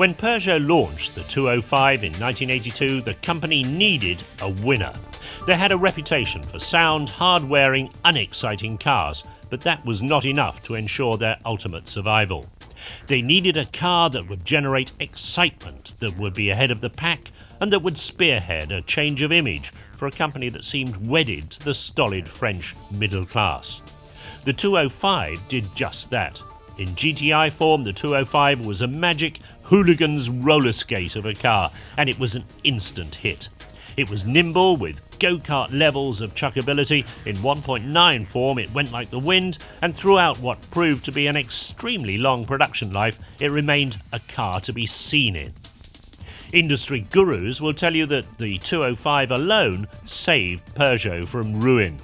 When Peugeot launched the 205 in 1982, the company needed a winner. They had a reputation for sound, hard-wearing, unexciting cars, but that was not enough to ensure their ultimate survival. They needed a car that would generate excitement, that would be ahead of the pack, and that would spearhead a change of image for a company that seemed wedded to the stolid French middle class. The 205 did just that. In GTI form, the 205 was a magic hooligan's roller skate of a car, and it was an instant hit. It was nimble with go-kart levels of chuckability. In 1.9 form it went like the wind, and throughout what proved to be an extremely long production life, it remained a car to be seen in. Industry gurus will tell you that the 205 alone saved Peugeot from ruin.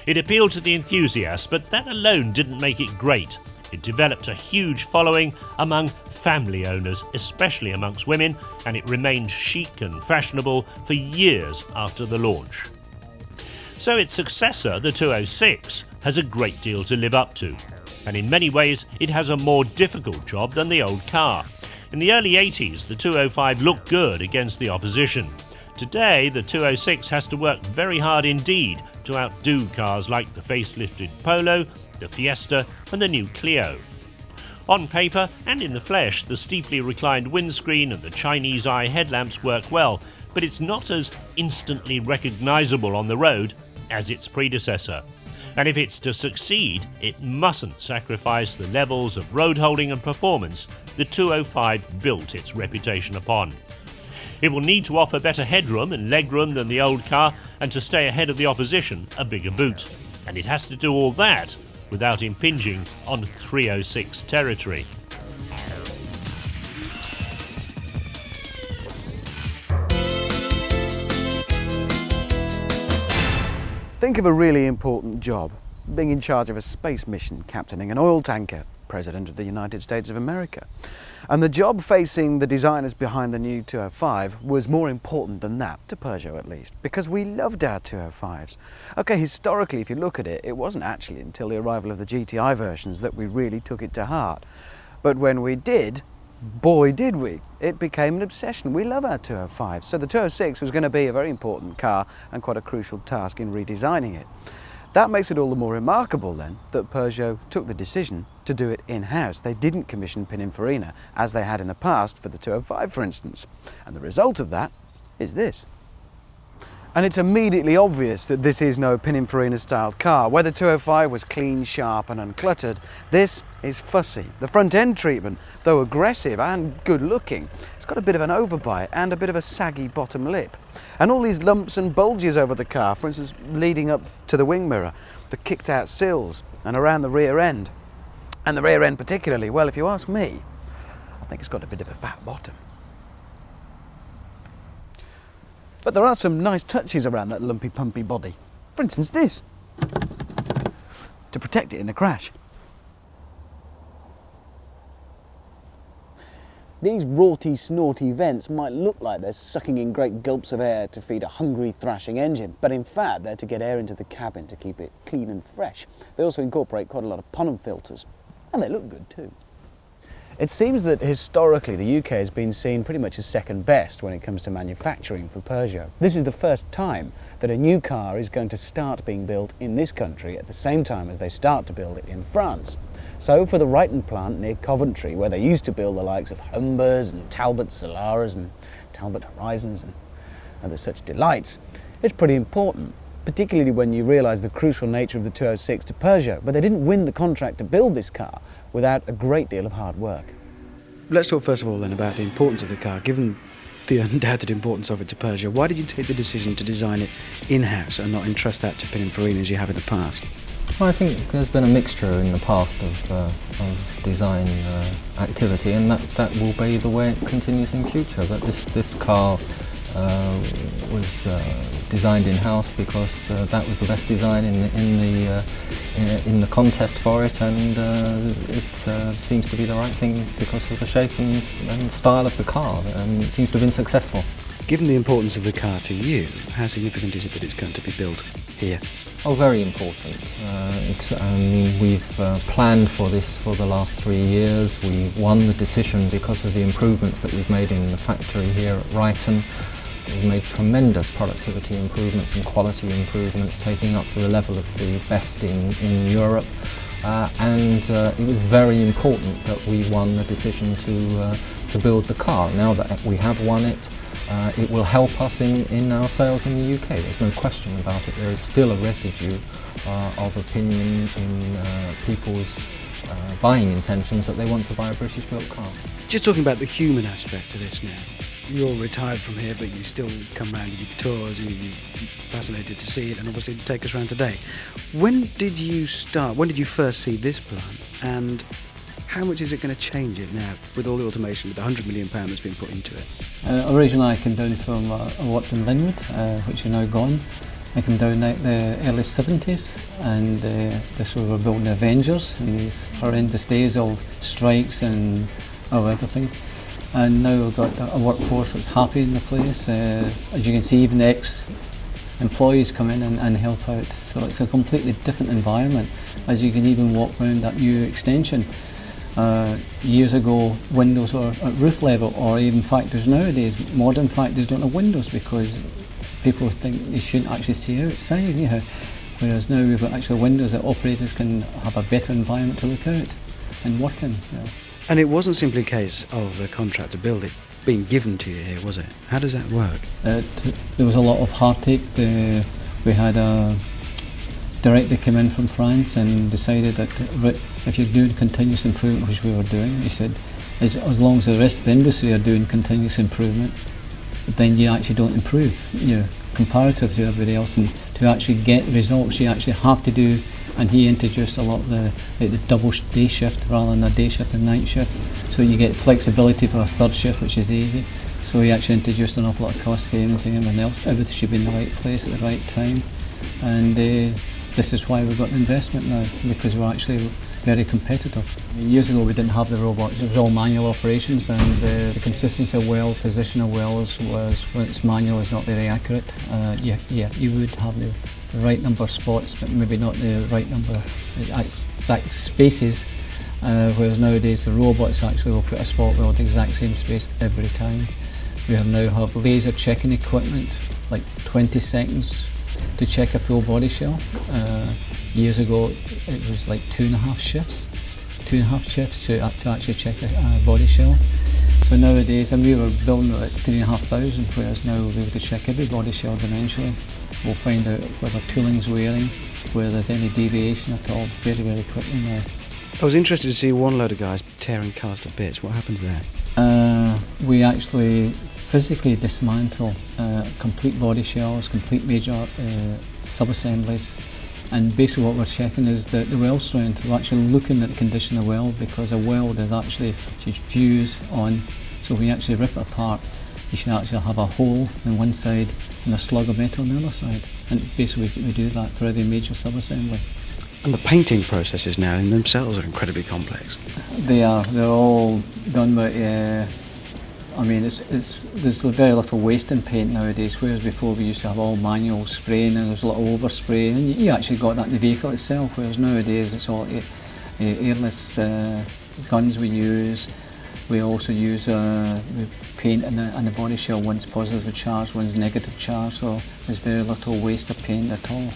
It appealed to the enthusiasts, but that alone didn't make it great. It developed a huge following among family owners, especially amongst women, and it remained chic and fashionable for years after the launch. So its successor, the 206, has a great deal to live up to, and in many ways it has a more difficult job than the old car. In the early 80s, the 205 looked good against the opposition. Today, the 206 has to work very hard indeed to outdo cars like the facelifted Polo, the Fiesta and the new Clio. On paper and in the flesh, the steeply reclined windscreen and the Chinese eye headlamps work well, but it's not as instantly recognisable on the road as its predecessor. And if it's to succeed, it mustn't sacrifice the levels of road holding and performance the 205 built its reputation upon. It will need to offer better headroom and legroom than the old car, and to stay ahead of the opposition, a bigger boot. And it has to do all that without impinging on 306 territory. Think of a really important job, being in charge of a space mission, captaining an oil tanker, President of the United States of America. And the job facing the designers behind the new 205 was more important than that, to Peugeot at least, because we loved our 205s. Okay, historically, if you look at it, it wasn't actually until the arrival of the GTI versions that we really took it to heart. But when we did, boy did we. It became an obsession. We love our 205. So the 206 was going to be a very important car and quite a crucial task in redesigning it. That makes it all the more remarkable then that Peugeot took the decision to do it in-house. They didn't commission Pininfarina as they had in the past for the 205, for instance. And the result of that is this. And it's immediately obvious that this is no Pininfarina styled car. Where the 205 was clean, sharp and uncluttered, this is fussy. The front end treatment, though aggressive and good looking, it's got a bit of an overbite and a bit of a saggy bottom lip. And all these lumps and bulges over the car, for instance, leading up to the wing mirror, the kicked out sills and around the rear end. And the rear end particularly, well, if you ask me, I think it's got a bit of a fat bottom. But there are some nice touches around that lumpy pumpy body. For instance this, to protect it in a crash. These rorty, snorty vents might look like they're sucking in great gulps of air to feed a hungry, thrashing engine, but in fact they're to get air into the cabin to keep it clean and fresh. They also incorporate quite a lot of Ponham filters, and they look good too. It seems that historically the UK has been seen pretty much as second best when it comes to manufacturing for Peugeot. This is the first time that a new car is going to start being built in this country at the same time as they start to build it in France. So for the Ryton plant near Coventry, where they used to build the likes of Humbers and Talbot Solaras and Talbot Horizons and other such delights, it's pretty important, particularly when you realise the crucial nature of the 206 to Peugeot, but they didn't win the contract to build this car without a great deal of hard work. Let's talk first of all then about the importance of the car. Given the undoubted importance of it to Peugeot, why did you take the decision to design it in-house and not entrust that to Pininfarina as you have in the past? Well, I think there's been a mixture in the past of design activity, and that will be the way it continues in future. But this car was designed in-house because that was the best design in the contest for it, and it seems to be the right thing because of the shape and style of the car, and it seems to have been successful. Given the importance of the car to you, how significant is it that it's going to be built here? Oh, very important. I mean, we've planned for this for the last 3 years. We won the decision because of the improvements that we've made in the factory here at Ryton. We've made tremendous productivity improvements and quality improvements, taking up to the level of the best in Europe. And it was very important that we won the decision to build the car. Now that we have won it, it will help us in our sales in the UK. There's no question about it. There is still a residue of opinion in people's buying intentions that they want to buy a British-built car. Just talking about the human aspect of this now. You're retired from here, but you still come round and give tours, and you're fascinated to see it, and obviously to take us around today. When did you start? When did you first see this plant? And how much is it going to change it now with all the automation, with the £100 million that's been put into it? Originally I came down from I worked in Linwood, which are now gone. I came down in the early 70s, and this was we were building the Avengers in these horrendous days of strikes and of everything. And now we've got a workforce that's happy in the place. As you can see, even ex-employees come in and help out. So it's a completely different environment. As you can even walk around that new extension. Years ago, windows were at roof level, or even factories nowadays, modern factories don't have windows because people think they shouldn't actually see outside. Whereas now we've got actual windows that operators can have a better environment to look out and work in. And it wasn't simply a case of the contract to build it being given to you here, was it? How does that work? There was a lot of heartache. We had a director come in from France and decided that if you're doing continuous improvement, which we were doing, he said, as long as the rest of the industry are doing continuous improvement, then you actually don't improve. Comparative to everybody else, and to actually get results, you actually have to do. And he introduced a lot of the double day shift rather than a day shift and night shift, so you get flexibility for a third shift, which is easy. So he actually introduced an awful lot of cost savings and everything else. Everything should be in the right place at the right time, and this is why we've got the investment now, because we're actually very competitive. Years ago we didn't have the robots, it was all manual operations, and the consistency of well, position of wells was, when it's manual, is not very accurate. You would have the right number of spots, but maybe not the right number of exact spaces, whereas nowadays the robots actually will put a spot well at the exact same space every time. We now have laser checking equipment, like 20 seconds to check a full body shell. Years ago it was like 2.5 shifts to actually check a body shell. So nowadays, and we were building it at 3,500, whereas now we'll be able to check every body shell dimensionally. We'll find out whether tooling's wearing, whether there's any deviation at all, very, very quickly now. I was interested to see one load of guys tearing cars to bits. What happens there? We actually physically dismantle complete body shells, complete major sub-assemblies, and basically what we're checking is the weld strength. We're actually looking at the condition of the weld, because a weld is actually should fuse on, so when you actually rip it apart, you should actually have a hole on one side and a slug of metal on the other side, and basically we do that for every major sub-assembly. And the painting processes now in themselves are incredibly complex. They're all done by, I mean, there's very little waste in paint nowadays, whereas before we used to have all manual spraying and there's a lot of overspray, and you actually got that in the vehicle itself, whereas nowadays it's all airless guns we use. We also use paint in the body shell, one's positive charge, one's negative charge, so there's very little waste of paint at all.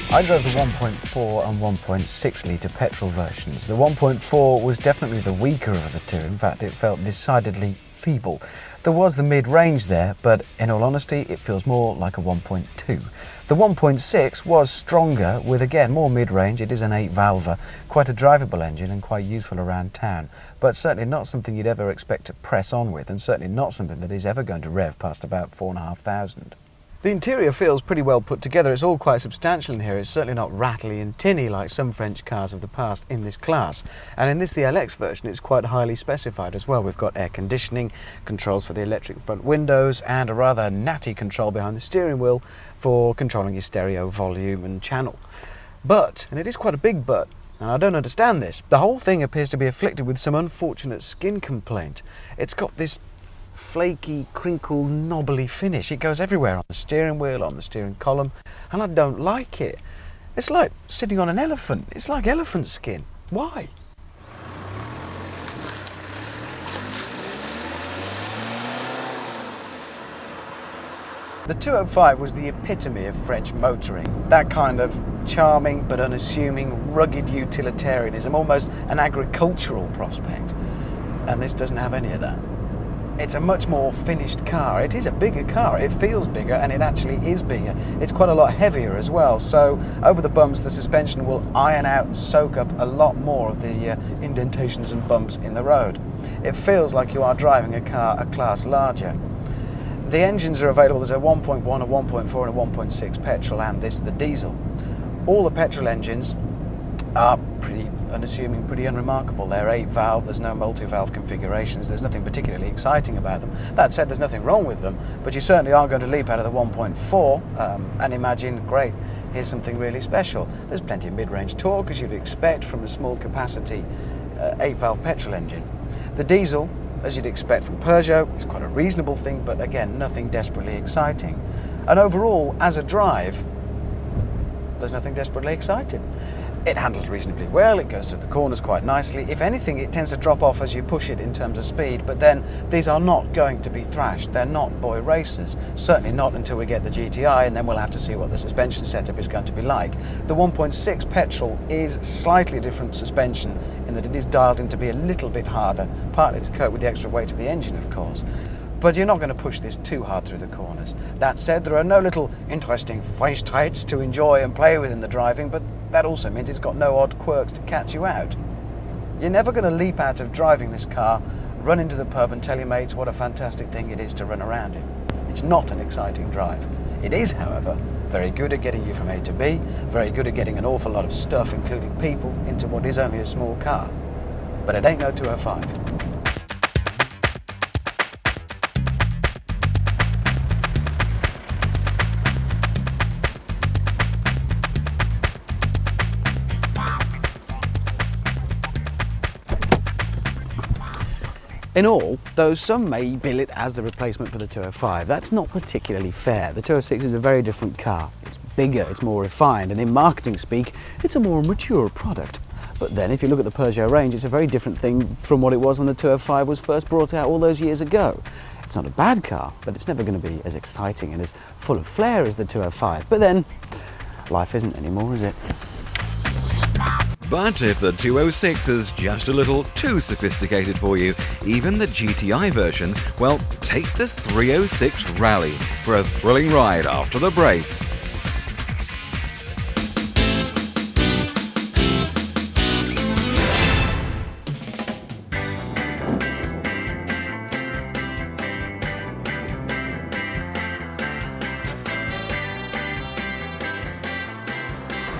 I drove the 1.4 and 1.6 litre petrol versions. The 1.4 was definitely the weaker of the two. In fact, it felt decidedly feeble. There was the mid-range there, but in all honesty, it feels more like a 1.2. The 1.6 was stronger, with again more mid-range. It is an 8-valver, quite a drivable engine and quite useful around town, but certainly not something you'd ever expect to press on with, and certainly not something that is ever going to rev past about 4,500. The interior feels pretty well put together. It's all quite substantial in here. It's certainly not rattly and tinny like some French cars of the past in this class. And in this, the LX version, it's quite highly specified as well. We've got air conditioning, controls for the electric front windows, and a rather natty control behind the steering wheel for controlling your stereo volume and channel. But, and it is quite a big but, and I don't understand this, the whole thing appears to be afflicted with some unfortunate skin complaint. It's got this flaky, crinkle, knobbly finish. It goes everywhere, on the steering wheel, on the steering column, and I don't like it. It's like sitting on an elephant. It's like elephant skin. Why? The 205 was the epitome of French motoring. That kind of charming but unassuming, rugged utilitarianism, almost an agricultural prospect. And this doesn't have any of that. It's a much more finished car. It is a bigger car. It feels bigger, and it actually is bigger. It's quite a lot heavier as well, so over the bumps the suspension will iron out and soak up a lot more of the indentations and bumps in the road. It feels like you are driving a car a class larger. The engines are available. There's a 1.1, a 1.4 and a 1.6 petrol, and this, the diesel. All the petrol engines are pretty unassuming, pretty unremarkable. They're 8-valve, there's no multi-valve configurations, there's nothing particularly exciting about them. That said, there's nothing wrong with them, but you certainly are going to leap out of the 1.4 and imagine, great, here's something really special. There's plenty of mid-range torque, as you'd expect from a small capacity 8-valve petrol engine. The diesel, as you'd expect from Peugeot, is quite a reasonable thing, but again, nothing desperately exciting. And overall, as a drive, there's nothing desperately exciting. It handles reasonably well, it goes through the corners quite nicely. If anything, it tends to drop off as you push it in terms of speed, but then these are not going to be thrashed. They're not boy racers, certainly not until we get the GTI, and then we'll have to see what the suspension setup is going to be like. The 1.6 petrol is slightly different suspension in that it is dialed in to be a little bit harder, partly to cope with the extra weight of the engine, of course. But you're not going to push this too hard through the corners. That said, there are no little interesting Freistraits to enjoy and play with in the driving, but that also means it's got no odd quirks to catch you out. You're never going to leap out of driving this car, run into the pub and tell your mates what a fantastic thing it is to run around in. It's not an exciting drive. It is, however, very good at getting you from A to B, very good at getting an awful lot of stuff, including people, into what is only a small car. But it ain't no 205. In all, though some may bill it as the replacement for the 205, that's not particularly fair. The 206 is a very different car. It's bigger, it's more refined, and in marketing speak, it's a more mature product. But then if you look at the Peugeot range, it's a very different thing from what it was when the 205 was first brought out all those years ago. It's not a bad car, but it's never going to be as exciting and as full of flair as the 205. But then, life isn't anymore, is it? But if the 206 is just a little too sophisticated for you, even the GTI version, well, take the 306 Rally for a thrilling ride after the break.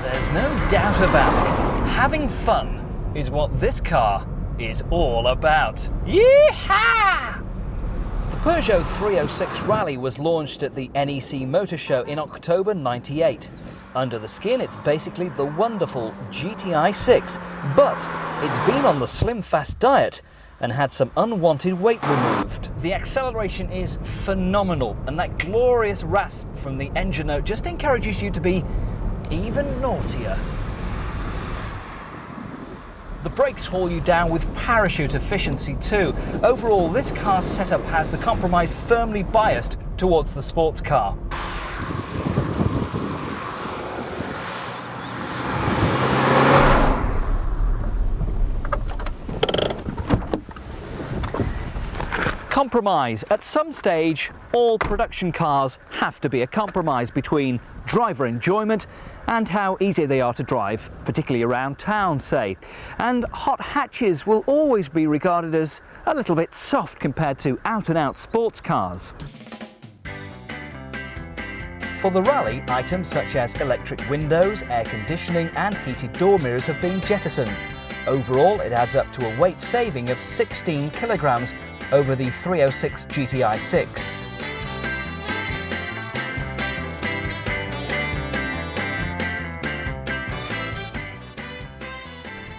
There's no doubt about it. Having fun is what this car is all about. Yeehaw! The Peugeot 306 Rally was launched at the NEC Motor Show in October '98. Under the skin, it's basically the wonderful GTI 6, but it's been on the slim fast diet and had some unwanted weight removed. The acceleration is phenomenal, and that glorious rasp from the engine note just encourages you to be even naughtier. The brakes haul you down with parachute efficiency too. Overall, this car's setup has the compromise firmly biased towards the sports car. Compromise. At some stage, all production cars have to be a compromise between driver enjoyment and how easy they are to drive, particularly around town, say. And hot hatches will always be regarded as a little bit soft compared to out-and-out sports cars. For the rally, items such as electric windows, air conditioning and heated door mirrors have been jettisoned. Overall, it adds up to a weight saving of 16 kilograms over the 306 GTI 6.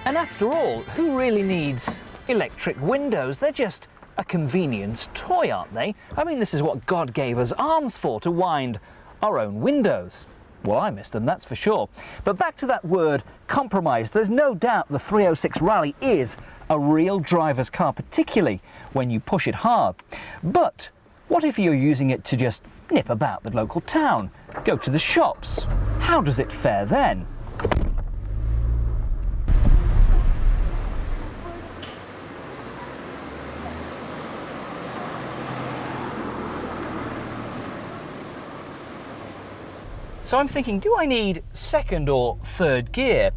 And after all, who really needs electric windows? They're just a convenience toy, aren't they? I mean, this is what God gave us arms for, to wind our own windows. Well, I missed them, that's for sure. But back to that word, compromise. There's no doubt the 306 Rally is a real driver's car, particularly when you push it hard. But what if you're using it to just nip about the local town, go to the shops? How does it fare then? So I'm thinking, do I need second or third gear?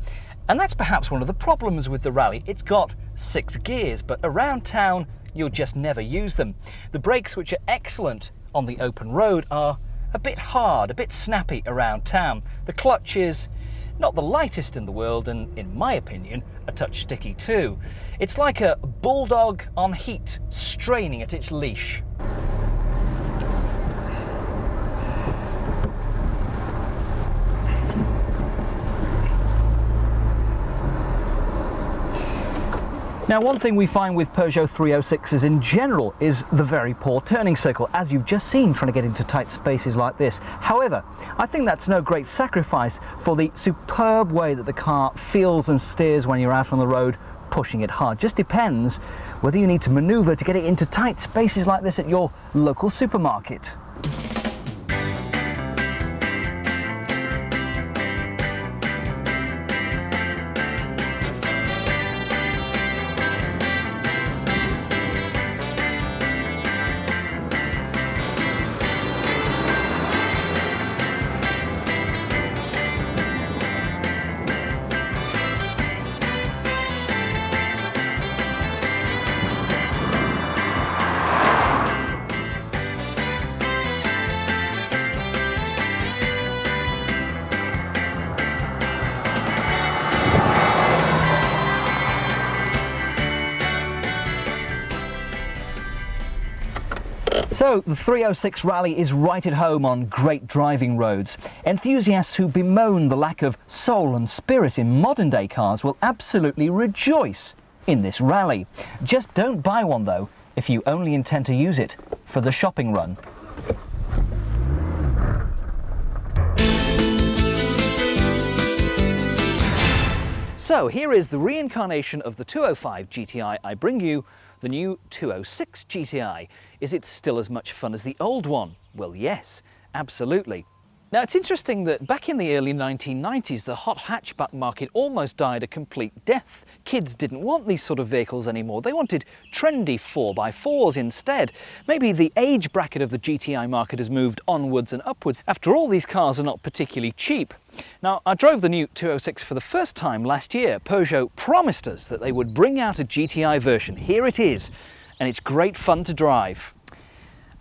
And that's perhaps one of the problems with the Rally. It's got 6 gears, but around town, you'll just never use them. The brakes, which are excellent on the open road, are a bit hard, a bit snappy around town. The clutch is not the lightest in the world, and in my opinion, a touch sticky too. It's like a bulldog on heat, straining at its leash. Now, one thing we find with Peugeot 306s in general is the very poor turning circle, as you've just seen trying to get into tight spaces like this. However, I think that's no great sacrifice for the superb way that the car feels and steers when you're out on the road pushing it hard. Just depends whether you need to maneuver to get it into tight spaces like this at your local supermarket. So the 306 Rally is right at home on great driving roads. Enthusiasts who bemoan the lack of soul and spirit in modern day cars will absolutely rejoice in this Rally. Just don't buy one though if you only intend to use it for the shopping run. So here is the reincarnation of the 205 GTI. I bring you the new 206 GTI. Is it still as much fun as the old one? Well, yes, absolutely. Now, it's interesting that back in the early 1990s, the hot hatchback market almost died a complete death. Kids didn't want these sort of vehicles anymore. They wanted trendy 4x4s instead. Maybe the age bracket of the GTI market has moved onwards and upwards. After all, these cars are not particularly cheap. Now, I drove the new 206 for the first time last year. Peugeot promised us that they would bring out a GTI version. Here it is, and it's great fun to drive.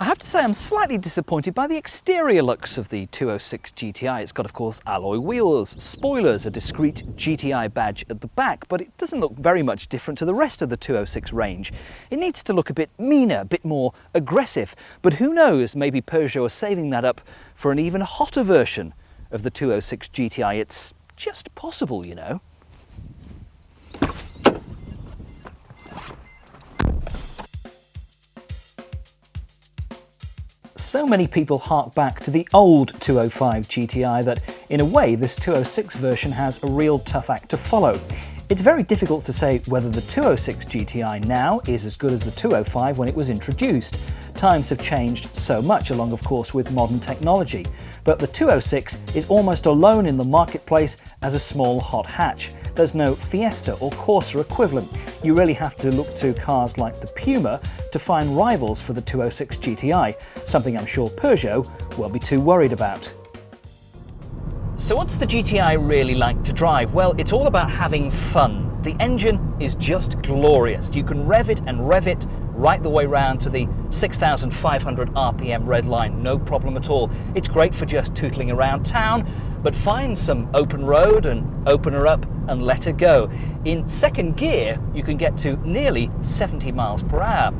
I have to say I'm slightly disappointed by the exterior looks of the 206 GTI. It's got, of course, alloy wheels, spoilers, a discreet GTI badge at the back, but it doesn't look very much different to the rest of the 206 range. It needs to look a bit meaner, a bit more aggressive, but who knows, maybe Peugeot are saving that up for an even hotter version of the 206 GTI. It's just possible, you know. So many people hark back to the old 205 GTI that, in a way, this 206 version has a real tough act to follow. It's very difficult to say whether the 206 GTI now is as good as the 205 when it was introduced. Times have changed so much, along of course with modern technology. But the 206 is almost alone in the marketplace as a small hot hatch. There's no Fiesta or Corsa equivalent. You really have to look to cars like the Puma to find rivals for the 206 GTI, something I'm sure Peugeot won't be too worried about. So what's the GTI really like to drive? Well, it's all about having fun. The engine is just glorious. You can rev it and rev it right the way round to the 6,500 RPM red line, no problem at all. It's great for just tootling around town, but find some open road and open her up and let her go. In second gear, you can get to nearly 70 miles per hour.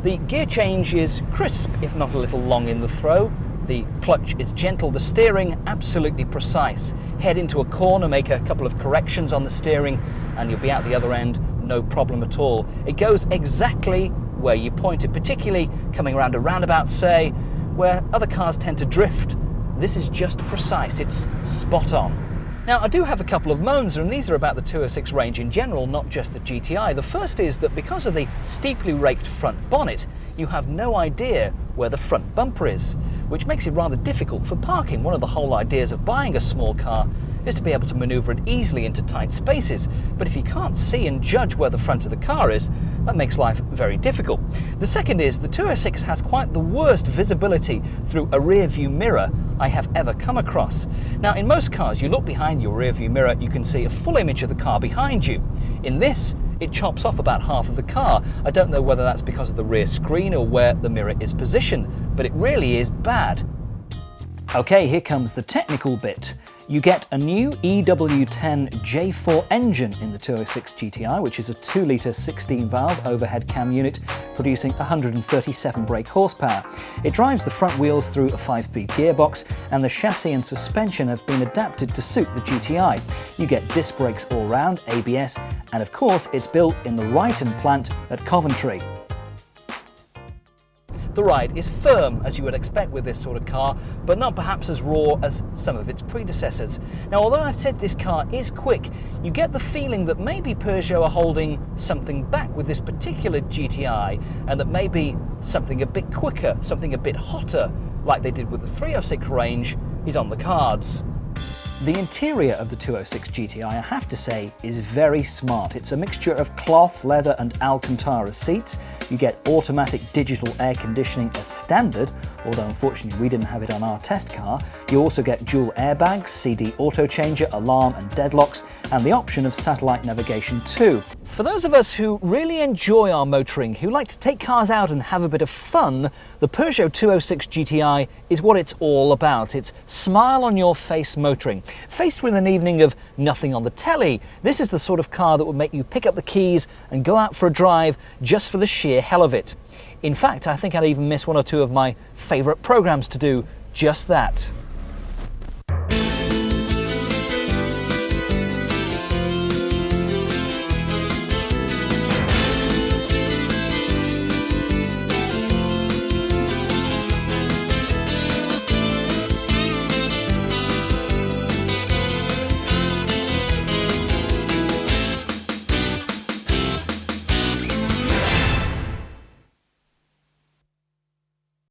The gear change is crisp, if not a little long in the throw. The clutch is gentle, the steering absolutely precise. Head into a corner, make a couple of corrections on the steering, and you'll be out the other end, no problem at all. It goes exactly where you point it, particularly coming around a roundabout, say, where other cars tend to drift. This is just precise, it's spot on. Now, I do have a couple of moans, and these are about the 206 range in general, not just the GTI. The first is that because of the steeply raked front bonnet, you have no idea where the front bumper is, which makes it rather difficult for parking. One of the whole ideas of buying a small car is to be able to manoeuvre it easily into tight spaces, but if you can't see and judge where the front of the car is, that makes life very difficult. The second is the 206 has quite the worst visibility through a rear view mirror I have ever come across. Now, in most cars, you look behind your rear view mirror, you can see a full image of the car behind you. In this, it chops off about half of the car. I don't know whether that's because of the rear screen or where the mirror is positioned, but it really is bad. Okay, here comes the technical bit. You get a new EW10 J4 engine in the 206 GTI, which is a 2-litre 16-valve overhead cam unit producing 137 brake horsepower. It drives the front wheels through a 5-speed gearbox, and the chassis and suspension have been adapted to suit the GTI. You get disc brakes all round, ABS, and of course it's built in the Ryton plant at Coventry. The ride is firm, as you would expect with this sort of car, but not perhaps as raw as some of its predecessors. Now, although I've said this car is quick, you get the feeling that maybe Peugeot are holding something back with this particular GTI, and that maybe something a bit quicker, something a bit hotter, like they did with the 306 range, is on the cards. The interior of the 206 GTI, I have to say, is very smart. It's a mixture of cloth, leather and Alcantara seats. You get automatic digital air conditioning as standard, although unfortunately we didn't have it on our test car. You also get dual airbags, CD auto changer, alarm and deadlocks, and the option of satellite navigation too. For those of us who really enjoy our motoring, who like to take cars out and have a bit of fun, the Peugeot 206 GTI is what it's all about. It's smile on your face motoring. Faced with an evening of nothing on the telly, this is the sort of car that would make you pick up the keys and go out for a drive just for the sheer hell of it. In fact, I think I'd even miss one or two of my favourite programmes to do just that.